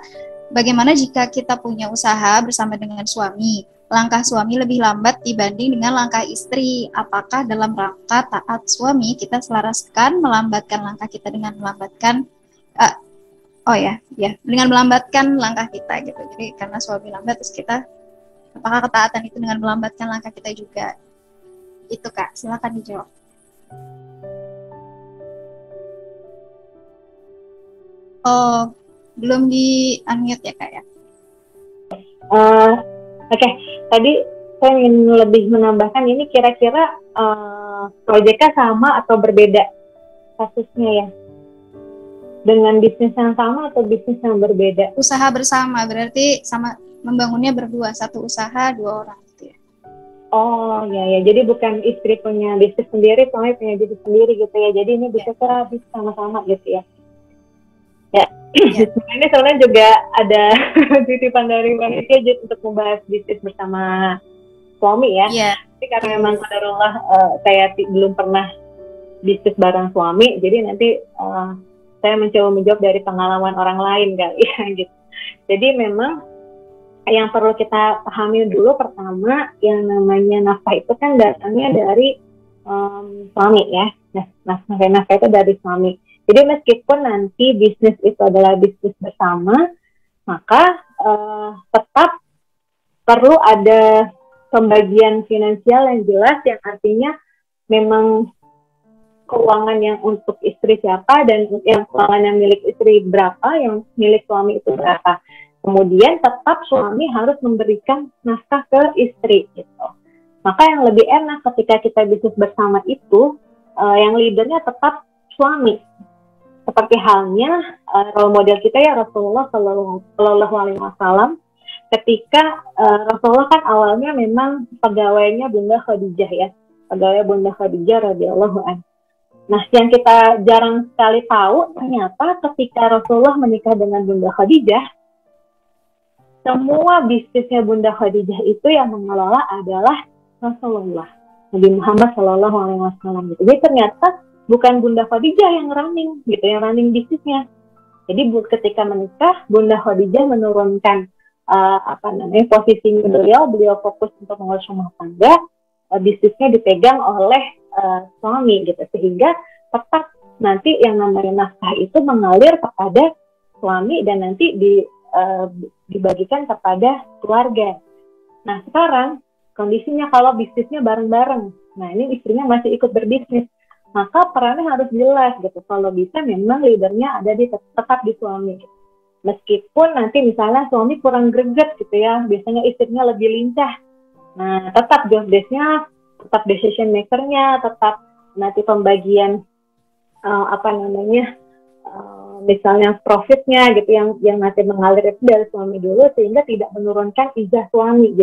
Bagaimana jika kita punya usaha bersama dengan suami? Langkah suami lebih lambat dibanding dengan langkah istri. Apakah dalam rangka taat suami kita selaraskan melambatkan langkah kita dengan melambatkan dengan melambatkan langkah kita gitu. Jadi karena suami lambat, terus kita, apakah ketaatan itu dengan melambatkan langkah kita juga? Itu Kak, silakan dijawab. Oh, belum di-unmute ya Kak ya? Oke. Tadi saya ingin lebih menambahkan, ini kira-kira proyeknya sama atau berbeda kasusnya ya? Dengan bisnis yang sama atau bisnis yang berbeda? Usaha bersama, berarti sama, membangunnya berdua, satu usaha, 2 orang gitu ya. Oh ya, jadi bukan istri punya bisnis sendiri, suami punya bisnis sendiri gitu ya. Jadi ini bisa sama-sama gitu ya. Ya. Ini sebenarnya juga ada titipan dari Malaysia untuk membahas bisnis bersama suami ya. Tapi karena memang qadarullah saya belum pernah bisnis bareng suami, jadi nanti saya mencoba menjawab dari pengalaman orang lain kali ya gitu. Jadi memang yang perlu kita pahami dulu, pertama yang namanya nafkah itu kan datangnya dari suami ya. Nafkah itu dari suami. Jadi meskipun nanti bisnis itu adalah bisnis bersama, maka tetap perlu ada pembagian finansial yang jelas, yang artinya memang keuangan yang untuk istri siapa dan yang keuangan yang milik istri berapa, yang milik suami itu berapa. Kemudian tetap suami harus memberikan nafkah ke istri gitu. Maka yang lebih enak ketika kita bisnis bersama itu, yang leadernya tetap suami. Seperti halnya role model kita ya Rasulullah Shallallahu Alaihi Wasallam. Ketika Rasulullah kan awalnya memang pegawainya Bunda Khadijah ya, pegawai Bunda Khadijah radhiyallahu anha. Nah, yang kita jarang sekali tahu, ternyata ketika Rasulullah menikah dengan Bunda Khadijah, semua bisnisnya Bunda Khadijah itu yang mengelola adalah Rasulullah, Nabi Muhammad Shallallahu Alaihi Wasallam. Jadi ternyata bukan Bunda Khadijah yang running, gitu, yang running bisnisnya. Jadi ketika menikah, Bunda Khadijah menurunkan posisinya beliau fokus untuk mengurus rumah tangga, bisnisnya dipegang oleh suami gitu, sehingga tetap nanti yang namanya nafkah itu mengalir kepada suami dan nanti dibagikan kepada keluarga. Nah sekarang kondisinya kalau bisnisnya bareng-bareng, nah ini istrinya masih ikut berbisnis, maka perannya harus jelas gitu. Kalau bisa memang leadernya ada tetap di suami. Meskipun nanti misalnya suami kurang greget gitu ya, biasanya istrinya lebih lincah. Nah tetap job desk-nya, tetap decision maker-nya, tetap nanti pembagian misalnya profitnya gitu yang nanti mengalir itu dari suami dulu, sehingga tidak menurunkan ijazah suami.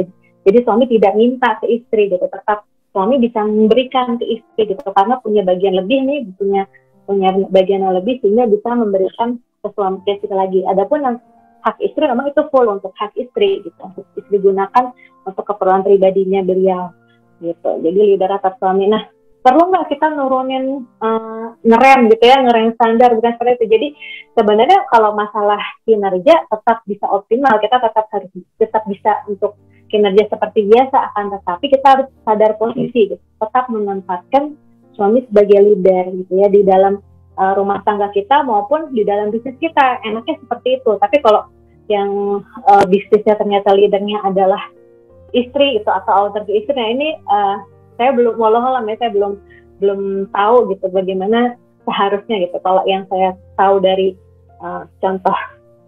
Jadi suami tidak minta ke istri gitu, tetap suami bisa memberikan ke istri gitu, karena punya bagian lebih nih, punya bagian yang lebih, sehingga bisa memberikan ke suami kita lagi. Adapun yang hak istri memang itu full untuk hak istri gitu, untuk istri gunakan untuk keperluan pribadinya beliau gitu. Jadi leader atas suami. Nah, perlu nggak kita nurunin ngerem gitu ya, ngerem standar, bukan seperti itu. Jadi sebenarnya kalau masalah kinerja tetap bisa optimal, kita tetap bisa untuk kinerja seperti biasa, akan tetapi kita harus sadar posisi gitu, tetap memanfaatkan suami sebagai leader gitu ya di dalam rumah tangga kita maupun di dalam bisnis kita. Enaknya seperti itu. Tapi kalau yang bisnisnya ternyata leadernya adalah istri itu atau outer istri. Nah ini saya belum saya belum tahu gitu bagaimana seharusnya gitu. Kalau yang saya tahu dari contoh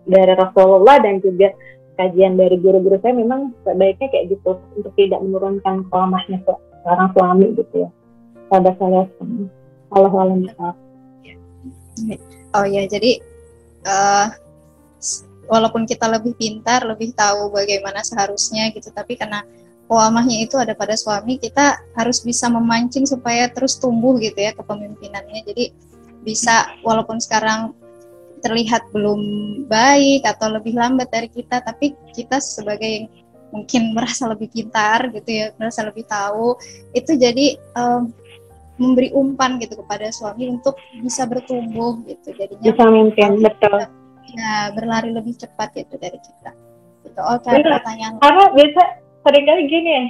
dari Rasulullah dan juga kajian dari guru-guru saya, memang sebaiknya kayak gitu untuk tidak menurunkan qawamahnya ke seorang suami gitu ya. Sahabat saya Allah. Oh ya, jadi walaupun kita lebih pintar, lebih tahu bagaimana seharusnya gitu, tapi karena qawamahnya itu ada pada suami, kita harus bisa memancing supaya terus tumbuh gitu ya kepemimpinannya. Jadi bisa walaupun sekarang terlihat belum baik atau lebih lambat dari kita, tapi kita sebagai yang mungkin merasa lebih pintar gitu ya, merasa lebih tahu, itu jadi memberi umpan gitu kepada suami untuk bisa bertumbuh gitu, jadinya bisa memimpin, betul ya, berlari lebih cepat gitu dari kita gitu. Oke, pertanyaan karena biasa seringkali gini ya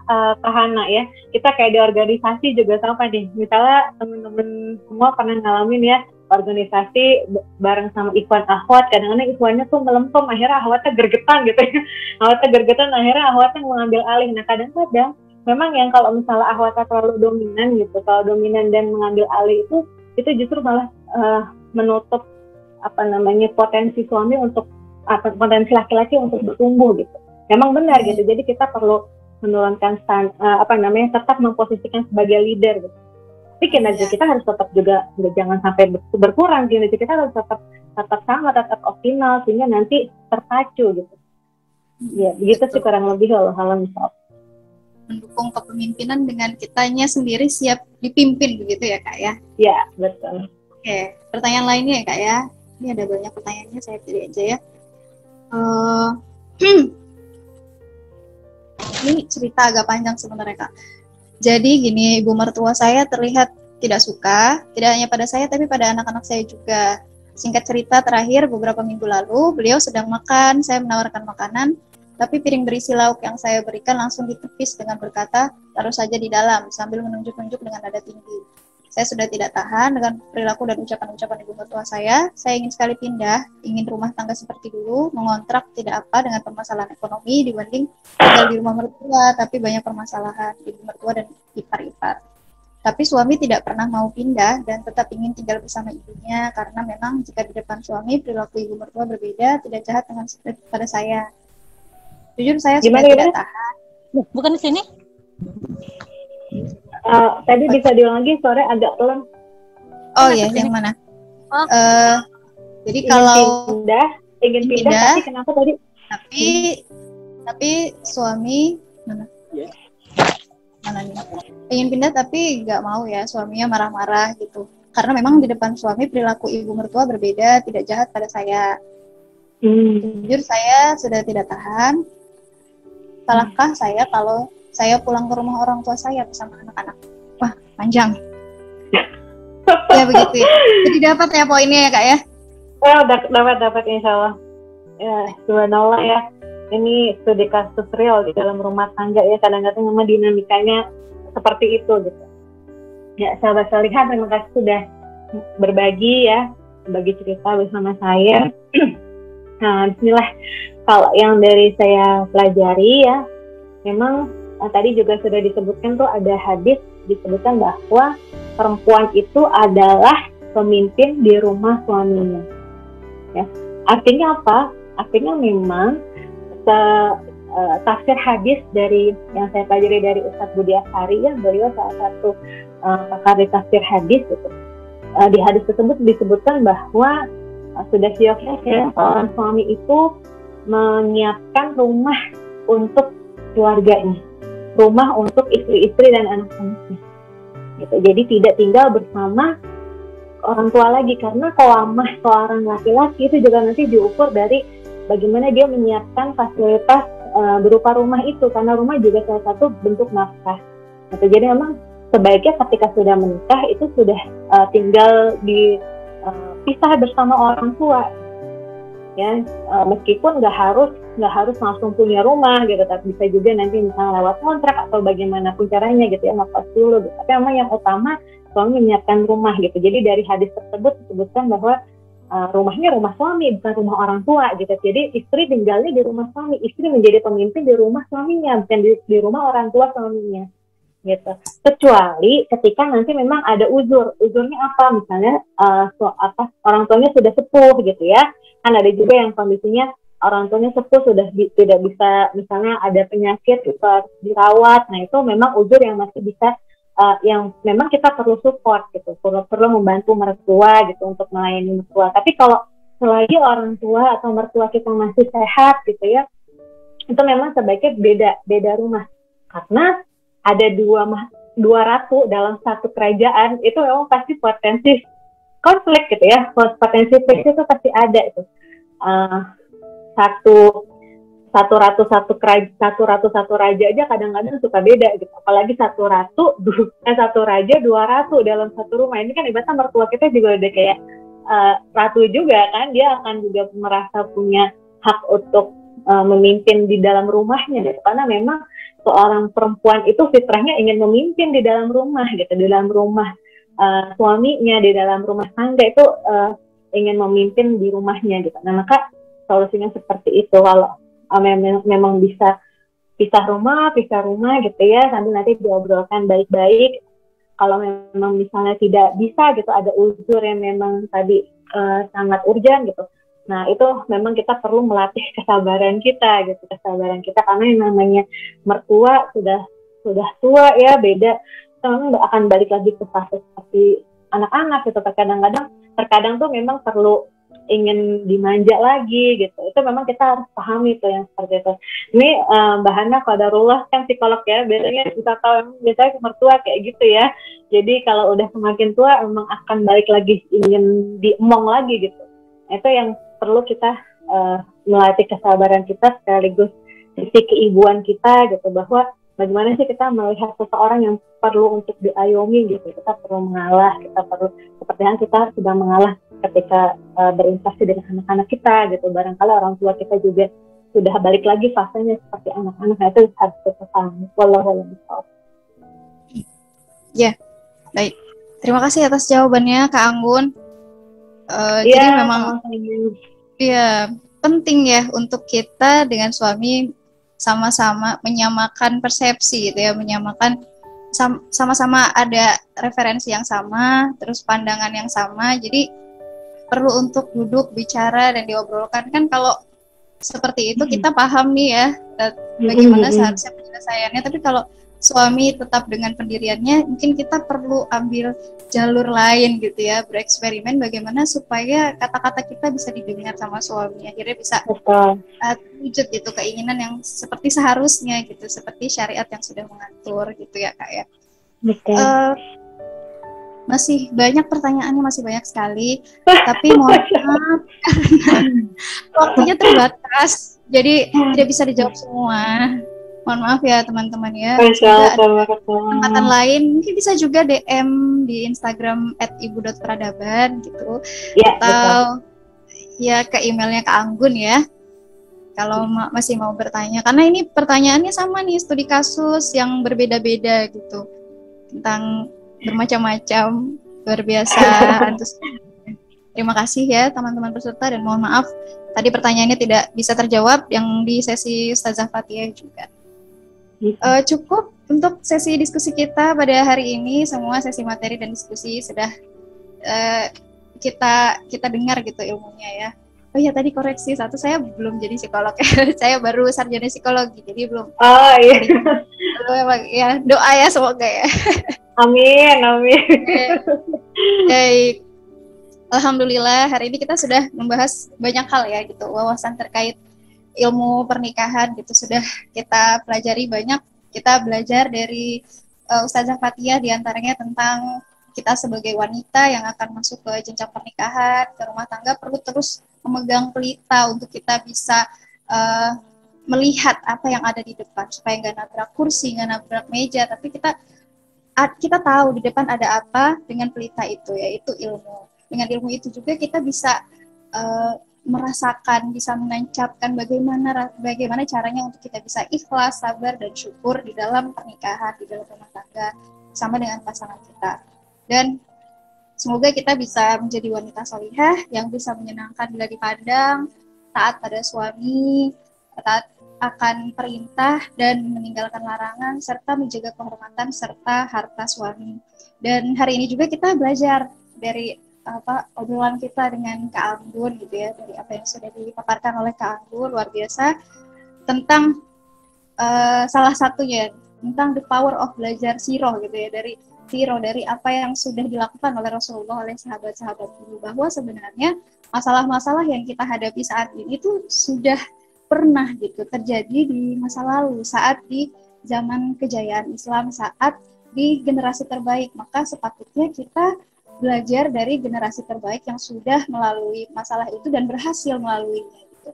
Kak Hana ya, kita kayak di organisasi juga sama nih, misalnya teman-teman semua pernah ngalamin ya organisasi bareng sama ikhwan akhwat, kadang-kadang ikhwannya tuh melempem, akhirnya akhwatnya gergetan gitu ya, akhirnya akhwatnya mengambil alih. Nah kadang-kadang memang yang kalau misalnya akhwatnya terlalu dominan gitu, kalau dominan dan mengambil alih itu justru malah menutup potensi suami untuk potensi laki-laki untuk bertumbuh gitu. Memang benar gitu, jadi kita perlu menurunkan tetap memposisikan sebagai leader gitu. Tapi kinerja kita harus tetap juga, jangan sampai berkurang, kinerja kita harus tetap sama, tetap optimal, sehingga nanti terpacu gitu. Ya, begitu sih kurang lebih hal-hal misal. Mendukung kepemimpinan dengan kitanya sendiri siap dipimpin begitu ya Kak ya? Ya, betul. Oke, pertanyaan lainnya ya Kak ya. Ini ada banyak pertanyaannya, saya pilih aja ya. Ini cerita agak panjang sebenarnya Kak. Jadi gini, ibu mertua saya terlihat tidak suka, tidak hanya pada saya tapi pada anak-anak saya juga. Singkat cerita, terakhir beberapa minggu lalu beliau sedang makan, saya menawarkan makanan, tapi piring berisi lauk yang saya berikan langsung ditepis dengan berkata, taruh saja di dalam, sambil menunjuk-nunjuk dengan nada tinggi. Saya sudah tidak tahan dengan perilaku dan ucapan-ucapan ibu mertua saya ingin sekali pindah, ingin rumah tangga seperti dulu, mengontrak tidak apa dengan permasalahan ekonomi dibanding tinggal di rumah mertua, tapi banyak permasalahan ibu mertua dan ipar-ipar. Tapi suami tidak pernah mau pindah dan tetap ingin tinggal bersama ibunya karena memang jika di depan suami perilaku ibu mertua berbeda, tidak jahat dengan pada saya. Jujur saya sudah tidak tahan. Bukan di sini? Tadi bisa diulang lagi, sore agak pelan. Oh iya, yang mana? Jadi kalau ingin pindah, tapi kenapa tadi? Tapi suami mana nih? Ingin pindah tapi nggak mau ya, suaminya marah-marah gitu. Karena memang di depan suami perilaku ibu mertua berbeda, tidak jahat pada saya. Jujur saya sudah tidak tahan. Salahkah saya kalau saya pulang ke rumah orang tua saya bersama anak-anak? Wah, panjang. Ya begitu ya. Jadi dapat ya poinnya ya Kak ya? Oh, dapat insya Allah. Ya, subhanallah ya. Ini studi kasus real di dalam rumah tangga ya. Kadang-kadang memang dinamikanya seperti itu gitu. Ya, sahabat Salihah, terima kasih sudah berbagi ya, berbagi cerita bersama saya. Nah, bismillah. Kalau yang dari saya pelajari ya, memang tadi juga sudah disebutkan tuh, ada hadis disebutkan bahwa perempuan itu adalah pemimpin di rumah suaminya. Ya, artinya apa? Artinya memang tafsir hadis dari yang saya pelajari dari Ustadz Budi Akhari ya, beliau salah satu pakar di tafsir hadis gitu. Di hadis tersebut disebutkan bahwa sudah siapnya seorang suami itu menyiapkan rumah untuk keluarganya, rumah untuk istri-istri dan anak-anaknya. Gitu. Jadi tidak tinggal bersama orang tua lagi, karena qawamah seorang laki-laki itu juga nanti diukur dari bagaimana dia menyiapkan fasilitas berupa rumah itu, karena rumah juga salah satu bentuk nafkah. Gitu. Jadi memang sebaiknya ketika sudah menikah itu sudah tinggal pisah bersama orang tua. Ya, meskipun nggak harus langsung punya rumah gitu, tapi bisa juga nanti misalnya lewat kontrak atau bagaimanapun caranya gitu ya, ngekos dulu gitu. Tapi memang yang utama suami menyiapkan rumah gitu. Jadi dari hadis tersebut disebutkan bahwa rumahnya rumah suami, bukan rumah orang tua gitu. Jadi istri tinggalnya di rumah suami, istri menjadi pemimpin di rumah suaminya, bukan di rumah orang tua suaminya gitu. Kecuali ketika nanti memang ada uzurnya apa, misalnya orang tuanya sudah sepuh gitu ya, kan ada juga yang kondisinya orang tuanya sepuh sudah tidak bisa, misalnya ada penyakit dirawat, nah itu memang uzur yang masih bisa yang memang kita perlu support gitu, perlu membantu mertua gitu untuk melayani mertua. Tapi kalau selagi orang tua atau mertua kita masih sehat gitu ya, itu memang sebaiknya beda rumah, karena ada dua ratu dalam satu kerajaan, itu memang pasti potensi konflik gitu ya, potensi konflik itu pasti ada itu. Satu ratu satu raja aja kadang-kadang suka beda gitu, apalagi satu raja dua ratu dalam satu rumah. Ini kan ibaratnya mertua kita juga udah kayak ratu juga kan, dia akan juga merasa punya hak untuk memimpin di dalam rumahnya gitu. Karena memang seorang perempuan itu fitrahnya ingin memimpin di dalam rumah gitu, di dalam rumah suaminya, di dalam rumah tangga itu ingin memimpin di rumahnya gitu. Nah maka solusinya seperti itu. Kalau memang bisa pisah rumah gitu ya, sambil nanti diobrolkan baik-baik. Kalau memang misalnya tidak bisa gitu, ada uzur yang memang tadi sangat urgent gitu, nah itu memang kita perlu melatih kesabaran kita gitu, karena yang namanya mertua sudah tua ya, beda, kita memang akan balik lagi ke fase seperti anak-anak gitu. Terkadang tuh memang perlu ingin dimanja lagi gitu. Itu memang kita harus pahami tuh yang seperti itu. Ini Mbak Hana qadarullah kan psikolog ya, biasanya bisa tahu biasanya mertua kayak gitu ya. Jadi kalau udah semakin tua memang akan balik lagi ingin diemong lagi gitu. Itu yang perlu kita melatih kesabaran kita, sekaligus sisi keibuan kita gitu, bahwa bagaimana sih kita melihat seseorang yang perlu untuk diayomi gitu. Kita perlu mengalah, kita perlu seperti yang kita sedang mengalah ketika berinteraksi dengan anak-anak kita gitu. Barangkali orang tua kita juga sudah balik lagi fasenya seperti anak-anak, itu harus kita pahami. Wallahu a'lam. Ya, baik. Terima kasih atas jawabannya Kak Anggun. Jadi memang ya penting ya untuk kita dengan suami sama-sama menyamakan persepsi gitu ya, menyamakan sama-sama ada referensi yang sama, terus pandangan yang sama. Jadi perlu untuk duduk bicara dan diobrolkan. Kan kalau seperti itu kita paham nih ya bagaimana seharusnya penyelesaiannya. Tapi kalau suami tetap dengan pendiriannya, mungkin kita perlu ambil jalur lain gitu ya, bereksperimen bagaimana supaya kata-kata kita bisa didengar sama suami, akhirnya bisa wujud gitu keinginan yang seperti seharusnya gitu, seperti syariat yang sudah mengatur gitu ya Kak ya. Masih banyak pertanyaannya, masih banyak sekali, tapi mohon maaf waktunya terbatas, jadi tidak bisa dijawab semua. Mohon maaf ya teman-teman ya. Kesempatan lain mungkin bisa juga DM di Instagram @ibu.peradaban gitu, ya, atau ya ke emailnya Kak Anggun ya. Kalau masih mau bertanya, karena ini pertanyaannya sama nih, studi kasus yang berbeda-beda gitu tentang bermacam-macam, luar biasa antusias. Terima kasih ya teman-teman peserta, dan mohon maaf tadi pertanyaannya tidak bisa terjawab yang di sesi Ustazah Fathia juga. Cukup untuk sesi diskusi kita pada hari ini. Semua sesi materi dan diskusi sudah kita dengar gitu ilmunya ya. Oh ya, tadi koreksi satu, saya belum jadi psikolog ya. Saya baru sarjana psikologi, jadi belum. Oh iya. Ya, doa ya semoga ya. Amin. Baik. Alhamdulillah hari ini kita sudah membahas banyak hal ya gitu, wawasan terkait ilmu pernikahan gitu sudah kita pelajari banyak. Kita belajar dari Ustazah Fathia diantaranya tentang kita sebagai wanita yang akan masuk ke jenjang pernikahan, ke rumah tangga, perlu terus memegang pelita untuk kita bisa melihat apa yang ada di depan, supaya nggak nabrak kursi, nggak nabrak meja, tapi kita tahu di depan ada apa dengan pelita itu, yaitu ilmu. Dengan ilmu itu juga kita bisa merasakan, bisa menancapkan bagaimana caranya untuk kita bisa ikhlas, sabar, dan syukur di dalam pernikahan, di dalam rumah tangga, sama dengan pasangan kita. Dan Semoga kita bisa menjadi wanita solihah yang bisa menyenangkan bila dipandang, taat pada suami, taat akan perintah dan meninggalkan larangan, serta menjaga kehormatan serta harta suami. Dan hari ini juga kita belajar dari obrolan kita dengan Kak Anggun gitu ya, dari apa yang sudah dipaparkan oleh Kak Anggun, luar biasa, tentang salah satunya tentang the power of belajar siroh gitu ya, dari siroh, dari apa yang sudah dilakukan oleh Rasulullah, oleh sahabat-sahabat dulu, bahwa sebenarnya masalah-masalah yang kita hadapi saat ini tuh sudah pernah gitu terjadi di masa lalu, saat di zaman kejayaan Islam, saat di generasi terbaik. Maka sepatutnya kita belajar dari generasi terbaik yang sudah melalui masalah itu dan berhasil melaluinya gitu.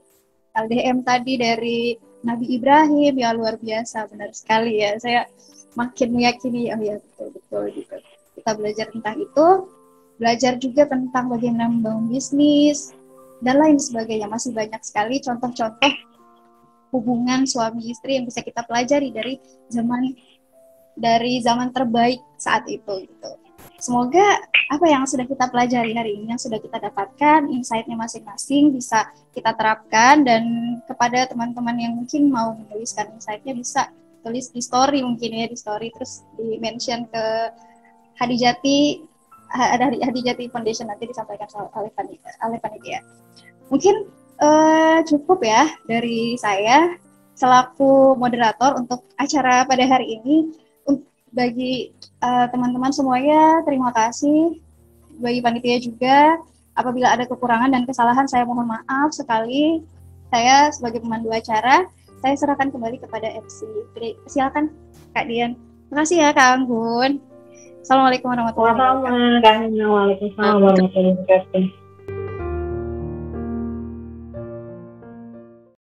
LDM tadi dari Nabi Ibrahim, ya luar biasa, benar sekali ya. Saya makin meyakini, oh ya betul-betul gitu. Kita belajar tentang itu, belajar juga tentang bagaimana membangun bisnis, dan lain sebagainya. Masih banyak sekali contoh-contoh hubungan suami istri yang bisa kita pelajari dari zaman terbaik saat itu gitu. Semoga apa yang sudah kita pelajari hari ini, yang sudah kita dapatkan, insight-nya masing-masing bisa kita terapkan, dan kepada teman-teman yang mungkin mau menuliskan insight-nya bisa tulis di story mungkin ya, di story terus di mention ke Hadijati, ada Hadijati Foundation, nanti disampaikan oleh panitia. Mungkin cukup ya dari saya selaku moderator untuk acara pada hari ini. Bagi teman-teman semuanya, terima kasih. Bagi panitia juga, apabila ada kekurangan dan kesalahan, saya mohon maaf sekali. Saya sebagai pemandu acara, saya serahkan kembali kepada MC. Silakan Kak Dian. Terima kasih ya Kak Anggun. Assalamualaikum warahmatullahi wabarakatuh. Waalaikumsalam warahmatullahi wabarakatuh.